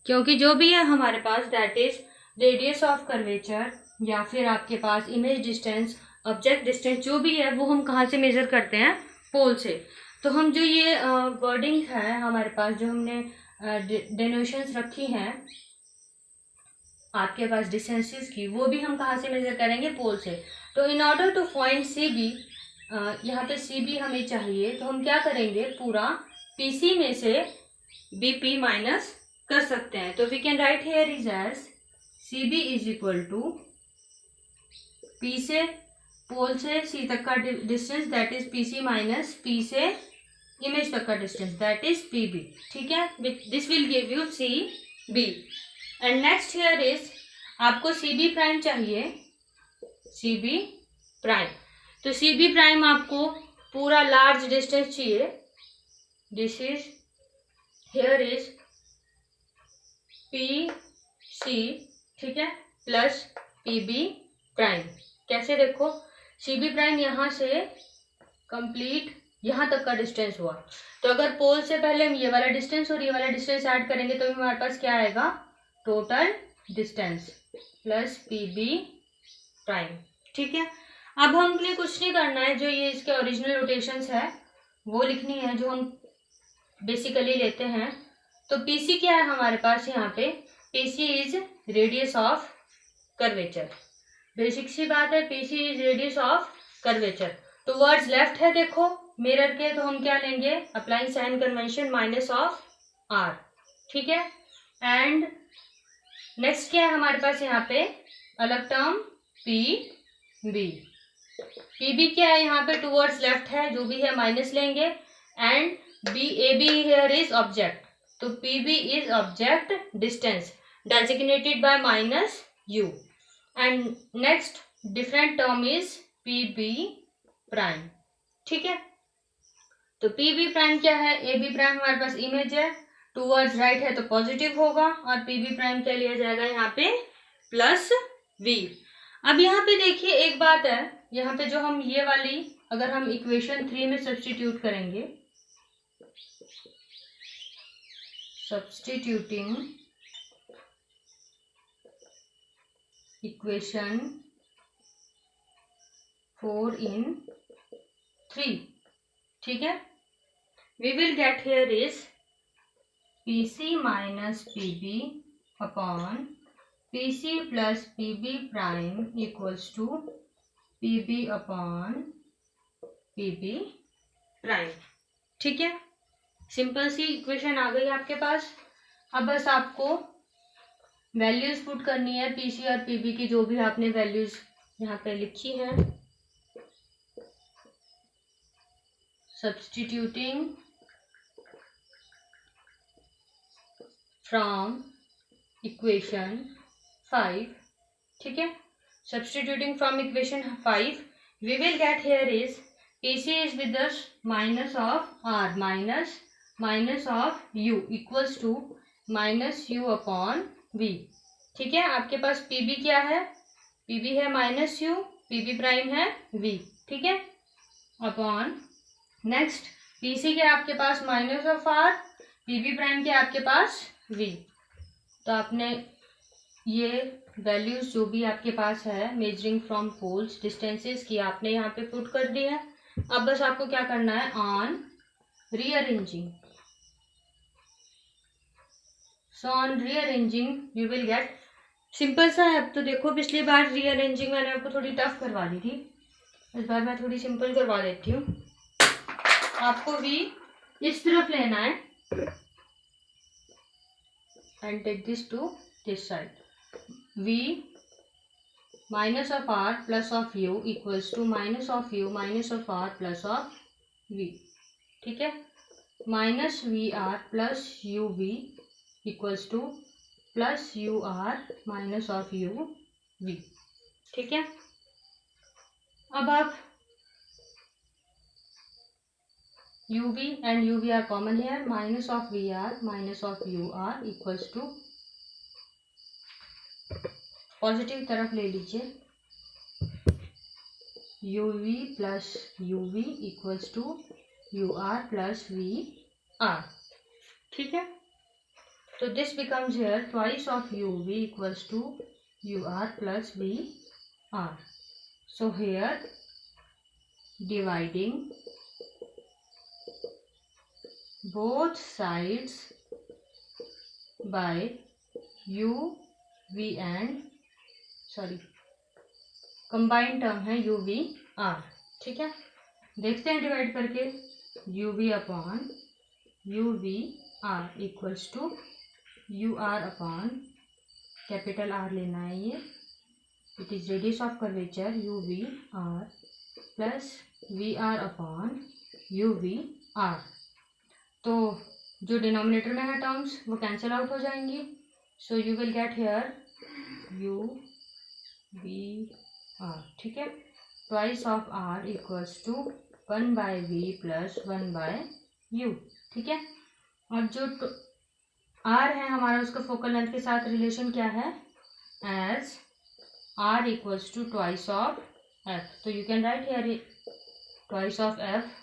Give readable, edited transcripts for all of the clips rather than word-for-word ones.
क्योंकि जो भी है हमारे पास that is radius of curvature या फिर आपके पास इमेज डिस्टेंस, ऑब्जेक्ट डिस्टेंस, जो भी है वो हम कहाँ से मेजर करते हैं, पोल से। तो हम जो ये वर्डिंग है हमारे पास, जो हमने डेनोशंस रखी हैं आपके पास डिस्टेंसेस की, वो भी हम कहाँ से मेजर करेंगे, पोल से। तो in order to find C B, यहाँ पे सी बी हमें चाहिए, तो हम क्या करेंगे, पूरा पी सी में से बी पी माइनस कर सकते हैं। तो we can write here is as C B is equal to P से, पोल से सी तक का distance that is P C minus P से इमेज तक का distance that is P B. ठीक है, this will give you C B. And next here is आपको सी बी प्राइम चाहिए, सी बी प्राइम। तो सी बी प्राइम आपको पूरा लार्ज डिस्टेंस चाहिए, this is here is P C, ठीक है, प्लस पी बी प्राइम। कैसे, देखो सी बी प्राइम यहाँ से कंप्लीट यहाँ तक का डिस्टेंस हुआ, तो अगर पोल से पहले हम ये वाला डिस्टेंस और ये वाला डिस्टेंस ऐड करेंगे तो हमारे पास क्या आएगा, total distance plus P B prime. ठीक है, अब हमने कुछ नहीं करना है, जो ये इसके ओरिजिनल रोटेशंस है वो लिखनी है जो हम बेसिकली लेते हैं। तो पीसी क्या है हमारे पास यहाँ पे, PC is radius of curvature, basic सी बात है, PC is radius of curvature. तो वर्ड्स लेफ्ट है देखो मिरर के, तो हम क्या लेंगे, applying sign convention minus of R. ठीक है, एंड नेक्स्ट क्या है हमारे पास यहाँ पे, अलग term P B. P B क्या है यहाँ पे, टूवर्ड्स लेफ्ट है, जो भी है माइनस लेंगे, and B A B here is object, तो P B is object distance designated by minus U. And next different term is P B prime. ठीक है, तो पी बी प्राइम क्या है, ए बी प्राइम हमारे पास इमेज है, towards right है तो पॉजिटिव होगा, और पी बी प्राइम क्या लिया जाएगा यहाँ पे, प्लस वी। अब यहाँ पे देखिए एक बात है, यहाँ पे जो हम ये वाली अगर हम इक्वेशन 3 में सब्स्टिट्यूट करेंगे, सब्स्टिट्यूटिंग इक्वेशन 4 in 3, ठीक है, we will get here is P C minus P B upon P C plus P B prime equals to P B upon P B prime. ठीक है, सिंपल सी equation आ गई आपके पास। अब बस आपको वैल्यूज पुट करनी है पी सी और पी बी की, जो भी आपने वैल्यूज यहाँ पे लिखी है, substituting from equation 5, ठीक है, substituting from equation 5 we will get here is PC is with us minus of R minus of U equals to minus U upon V। ठीक है, आपके पास PB क्या है, PB है माइनस U, PB प्राइम है V। ठीक है, upon next PC के आपके पास minus of R, PB prime के आपके पास वी। तो आपने ये वैल्यूज जो भी आपके पास है मेजरिंग फ्रॉम पोल्स डिस्टेंसेस की, आपने यहाँ पे पुट कर दी है। अब बस आपको क्या करना है, on rearranging, so on rearranging you will gate, simple सा है। अब तो देखो पिछली बार रीअरेंजिंग मैंने आपको थोड़ी टफ करवा दी थी, इस बार मैं थोड़ी सिंपल करवा देती हूँ। आपको भी इस तरफ लेना है and take this to this side, v minus of r plus of u equals to minus of u minus of r plus of v। ठीक है, minus V R plus U V equals to plus U R minus of U V. ठीक है, अब आप UV and UV are common here, minus of VR minus of UR equals to positive तरफ ले लीजिए, UV plus UV equals to UR plus VR। ठीक है, तो this becomes here twice of U V equals to U R plus V R. So here dividing both sides by u v and combined term है u v r. ठीक है, देखते हैं divide करके. u v upon u v r equals to u r upon capital R लेना है ये. It is radius of curvature u v r plus v r upon u v r. तो जो डिनोमिनेटर में है टर्म्स वो cancel out हो जाएंगी. So you will get here u v r. ठीक है, twice of r equals to 1 by v plus 1 by u. ठीक है, और जो r है हमारा उसका फोकल लेंथ के साथ रिलेशन क्या है, as r equals to twice of f. तो you can write here twice of f.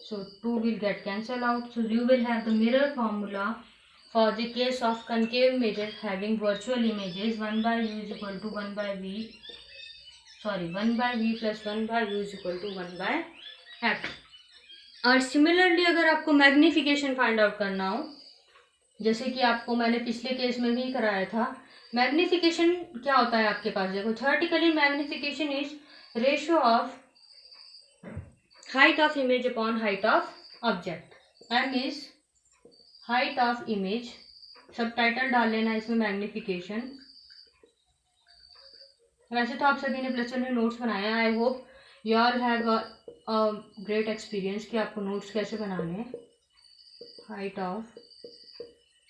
So 2 will get cancelled out. So you will have the mirror formula for the case of concave mirror having virtual images. 1 by u is equal to 1 by v. 1 by v plus 1 by u is equal to 1 by f. और similarly अगर आपको magnification find out करना हो, जैसे कि आपको मैंने पिछले केस में भी कराया था, मैग्निफिकेशन क्या होता है आपके पास. देखो, theoretically magnification is ratio of height of image upon height of object. m is height of image. सब टाइटल डाल लेना इसमें मैग्निफिकेशन. वैसे तो आप सभी ने प्लस वन में नोट्स बनाए हैं. I hope you all have a great experience कि आपको नोट्स कैसे बनाने हैं. हाइट ऑफ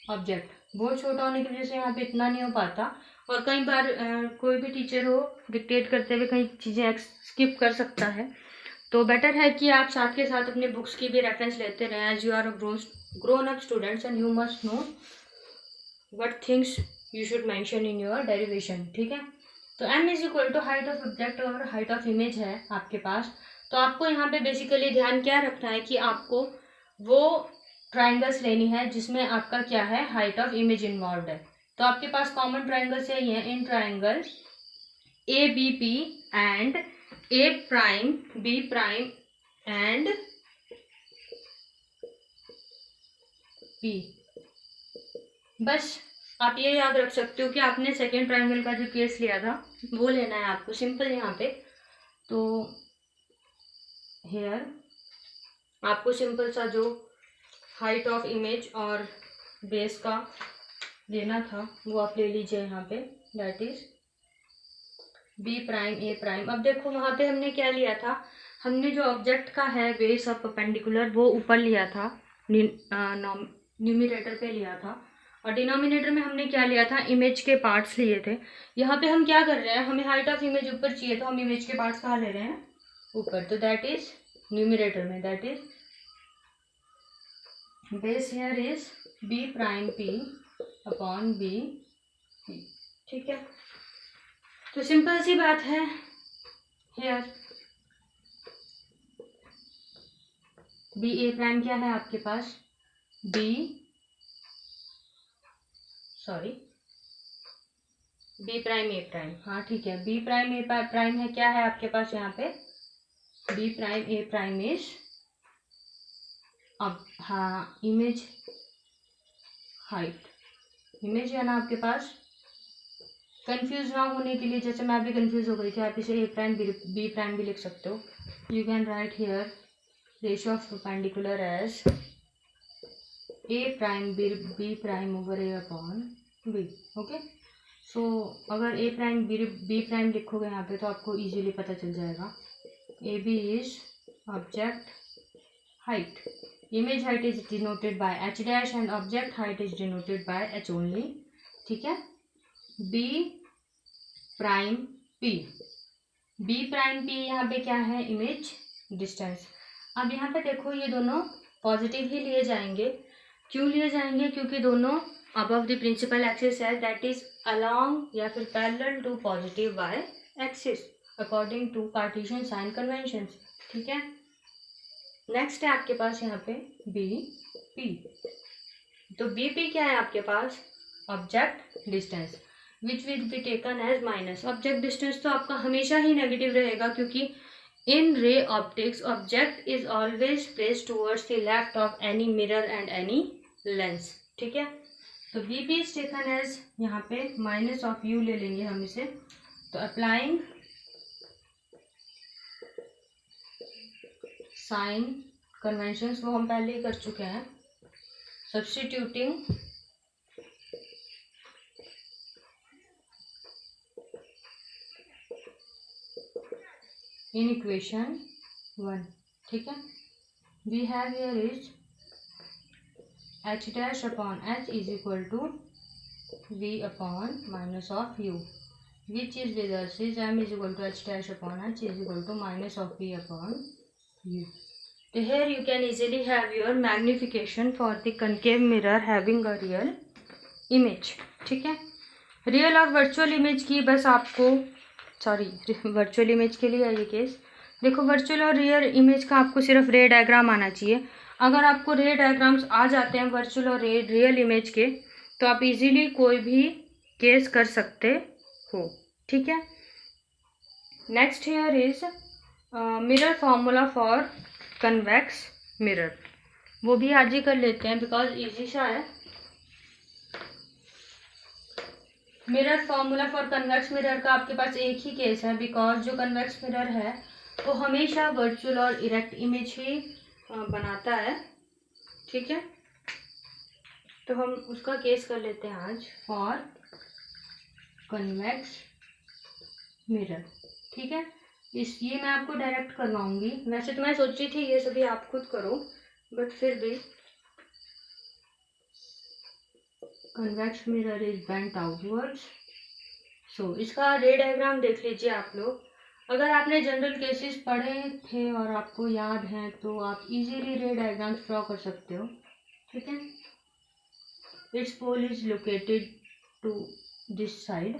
ऑब्जेक्ट बहुत छोटा होने की वजह से यहाँ पे इतना नहीं हो पाता, और कई बार कोई भी टीचर हो डिक्टेट करते हुए कई चीज़ें स्किप कर सकता है. तो बेटर है कि आप साथ के साथ अपने बुक्स की भी रेफरेंस लेते रहें, as you are grown up students and you must know what things you should mention in your derivation. ठीक है, तो m is equal to height of object और हाइट ऑफ इमेज है आपके पास. तो आपको यहाँ पे बेसिकली ध्यान क्या रखना है कि आपको वो ट्राइंगल्स लेनी है जिसमें आपका क्या है, हाइट ऑफ इमेज इन्वॉल्व है. तो आपके पास कॉमन ट्राइंगल्स यही है, in triangle A B P and A prime, B prime and P. बस आप ये याद रख सकते हो कि आपने सेकेंड ट्राइंगल का जो केस लिया था वो लेना है आपको. सिंपल यहाँ पे तो हेयर आपको सिंपल सा जो हाइट ऑफ इमेज और बेस का लेना था वो आप ले लीजिए यहाँ पे. That is B prime A prime. अब देखो वहाँ पे हमने क्या लिया था, हमने जो ऑब्जेक्ट का है बेस ऑफ परपेंडिकुलर वो ऊपर लिया था, न्यूमिनेटर पे लिया था, और डिनोमिनेटर में हमने क्या लिया था, इमेज के पार्ट्स लिए थे. यहाँ पे हम क्या कर रहे हैं, हमें हाइट ऑफ इमेज ऊपर चाहिए तो हम इमेज के पार्ट्स कहाँ ले रहे हैं, ऊपर. तो दैट इज न्यूमिनेटर में, that is base here is B prime P upon B P. ठीक है, तो सिंपल सी बात है. हेयर बी ए प्राइम क्या है आपके पास, बी प्राइम ए प्राइम. हाँ ठीक है, बी प्राइम ए प्राइम है, क्या है आपके पास यहाँ पे, B prime A prime is, अब हाँ इमेज हाइट, इमेज है ना आपके पास. कंफ्यूज ना होने के लिए, जैसे मैं भी कंफ्यूज हो गई थी, आप इसे ए प्राइम बी प्राइम भी लिख सकते हो. You can write here ratio of perpendicular as A prime B prime over A upon B. Okay, so अगर ए प्राइम बी प्राइम लिखोगे यहाँ पे तो आपको इजीली पता चल जाएगा. A B is object height, image height is denoted by H dash and object height is denoted by H only. ठीक है, B prime P, B prime P यहाँ पे क्या है, इमेज डिस्टेंस. अब यहाँ पे देखो ये दोनों पॉजिटिव ही लिए जाएंगे. क्यों लिए जाएंगे, क्योंकि दोनों अबव द प्रिंसिपल एक्सिस है, दैट इज अलोंग या फिर parallel to positive Y axis according to Cartesian sign convention. ठीक है, नेक्स्ट है आपके पास यहाँ पे बी पी. तो BP क्या है आपके पास, object distance, which will be taken as minus. Object distance तो आपका हमेशा ही नेगेटिव रहेगा, क्योंकि in ray optics object is always placed towards the left of any mirror and any lens. ठीक है, तो BP इज टेकन एज, यहाँ पे माइनस ऑफ U ले लेंगे हम इसे। तो अप्लाइंग साइन कन्वेंशंस वो हम पहले ही कर चुके हैं। सब्स्टिट्यूटिंग इन इक्वेशन 1, ठीक है, we have here is h dash upon h is equal to v upon minus of u, which is with us is m is equal to h dash upon h is equal to minus of v upon u. So here you can easily have your magnification for the concave mirror having a real image. ठीक है, real और virtual image की बस आपको, sorry virtual image के लिए है ये केस। देखो वर्चुअल और रियल इमेज का आपको सिर्फ रे डायग्राम आना चाहिए। अगर आपको रे डायग्राम्स आ जाते हैं वर्चुअल और रियल इमेज के, तो आप इजीली कोई भी केस कर सकते हो। ठीक है, next here is mirror formula for convex mirror, वो भी आज ही कर लेते हैं बिकॉज इजी सा है। Mirror formula for convex mirror का आपके पास एक ही केस है, बिकॉज जो कन्वेक्स मिरर है वो हमेशा वर्चुअल और इरेक्ट इमेज ही बनाता है। ठीक है, तो हम उसका केस कर लेते हैं आज, फॉर कन्वेक्स मिरर। ठीक है, ये मैं आपको डायरेक्ट करवाऊंगी। वैसे तो मैं सोच रही थी ये सभी आप खुद करो, बट फिर भी convex mirror is bent outwards. So इसका रे डायग्राम देख लीजिए आप लोग। अगर आपने जनरल केसेस पढ़े थे और आपको याद हैं तो आप इजीली रे डायग्राम्स ड्रॉ कर सकते हो। ठीक है, it's pole is located to this side,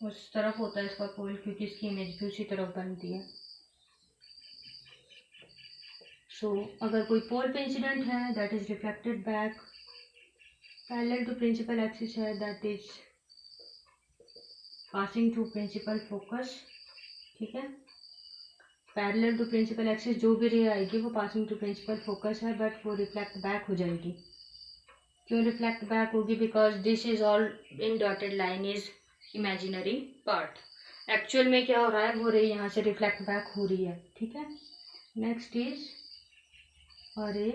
उस तरफ होता है इसका पोल, क्योंकि इसकी इमेज भी उसी तरफ बनती है। सो अगर कोई पोल पे इंसिडेंट है that is reflected back parallel to principal axis है, that is passing through principal focus. ठीक है, पैरेलल टू प्रिंसिपल एक्सिस जो भी रे आएगी वो पासिंग टू प्रिंसिपल फोकस है, बट वो रिफ्लेक्ट बैक हो जाएगी। क्यों रिफ्लेक्ट बैक होगी, because this is all in dotted line is imaginary part. Actual में क्या हो रहा है, वो रे यहाँ से रिफ्लेक्ट बैक हो रही है। ठीक है, नेक्स्ट इज अ रे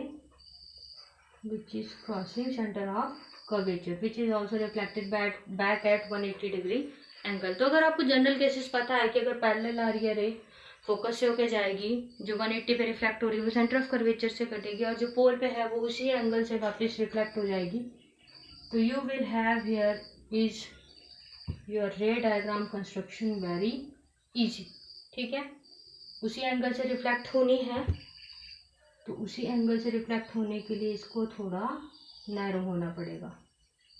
which is crossing centre of curvature which is also reflected back at 180 degree angle. तो अगर आपको जनरल केसेस पता है कि अगर पैरेलल आ रही है रे, फोकस से होके जाएगी, जो 180 पे रिफ्लेक्ट हो रही है वो सेंटर ऑफ कर्वेचर से कटेगी, और जो पोल पे है वो उसी एंगल से वापस रिफ्लेक्ट हो जाएगी। तो you will have here is your रे डायग्राम कंस्ट्रक्शन वेरी इजी। ठीक है, उसी एंगल से रिफ्लेक्ट होनी है, तो उसी एंगल से रिफ्लेक्ट होने के लिए इसको थोड़ा नैरो होना पड़ेगा।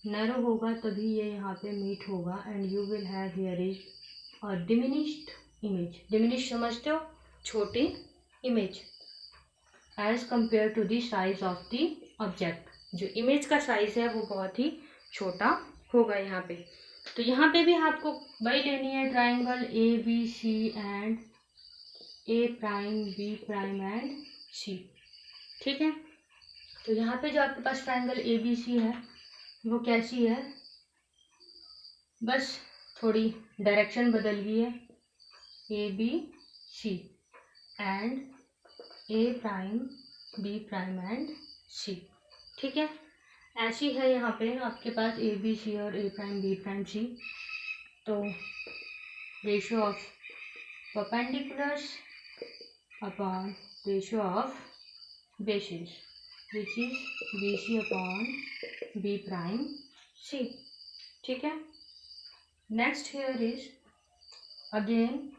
नैरो होगा तभी ये यहाँ पे मीट होगा, and you will have here is a diminished image. Diminish समझते हो, छोटी image, as compare to the size of the object. जो इमेज का साइज है वो बहुत ही छोटा होगा यहाँ पे। तो यहाँ पे भी आपको वही लेनी है, triangle ABC and A', B' and C। ठीक है, तो यहाँ पे जो आपके पास ट्राइंगल ABC है वो कैसी है, बस थोड़ी डायरेक्शन बदल गई है, ABC and A', B' and C। ठीक है, ऐसी है यहाँ पे आपके पास ABC और A', B', C। तो ratio of perpendiculars upon ratio of basis which is BC upon B', C। ठीक है, next here is again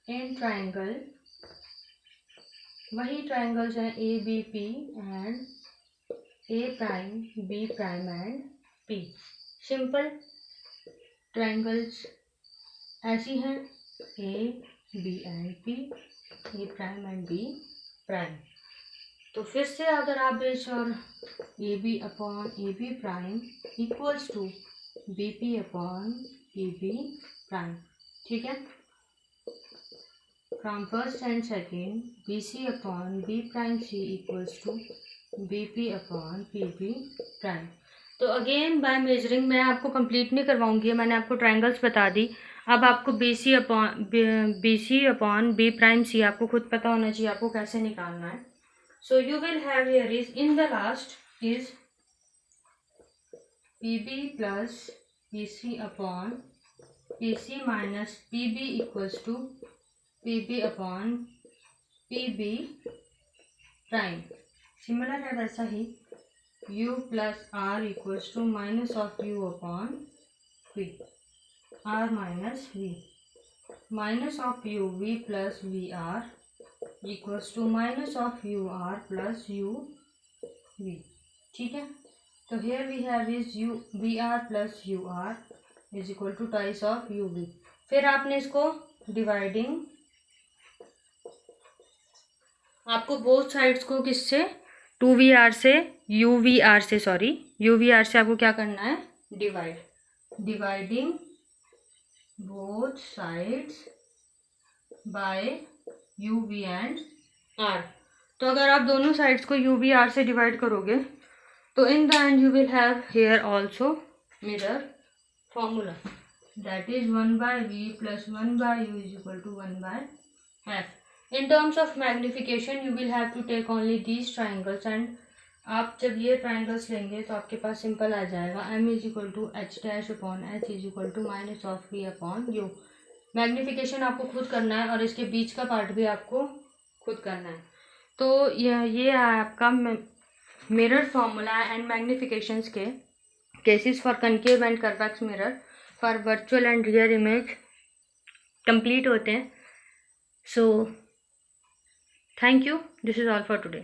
in triangle, वही ट्राइंगल्स हैं ABP and A', B' and P। Simple triangles ऐसी हैं A, B and P, A' and B'। तो फिर से अगर आप बेस और A B upon A B prime equals to B P upon P B prime, ठीक है। From first and second B C upon B prime C equals to B P upon P B prime. तो again by measuring मैं आपको complete नहीं करवाऊंगी, मैंने आपको triangles बता दी। अब आपको B C upon B prime C आपको खुद पता होना चाहिए आपको कैसे निकालना है। So you will have here is in the last is P B plus P C upon P C minus P B equals to P B upon P B prime. Similar है वैसा ही u plus R equals to minus of u upon v, r minus v, minus of u v plus V R equals to minus of u r plus u v, ठीक है। तो here we have is u V R plus u r is equal to twice of u v। फिर आपने इसको dividing, आपको both sides को किससे 2VR से UVR से, सॉरी UVR से आपको क्या करना है dividing both sides by UV and R। तो अगर आप दोनों साइड्स को UVR से डिवाइड करोगे तो in the end you will have here also mirror formula that is 1/V plus 1/U is equal to 1/F। In terms of magnification you will have to take only these triangles and आप जब ये triangles लेंगे तो आपके पास simple आ जाएगा m is equal to h dash upon h is equal to minus of v upon u। Magnification आपको खुद करना है और इसके बीच का पार्ट भी आपको खुद करना है। तो ये है आपका मिरर फॉर्मूला एंड मैग्निफिकेशंस के cases for concave and convex mirror for virtual and real image complete होते हैं। सो thank you. This is all for today.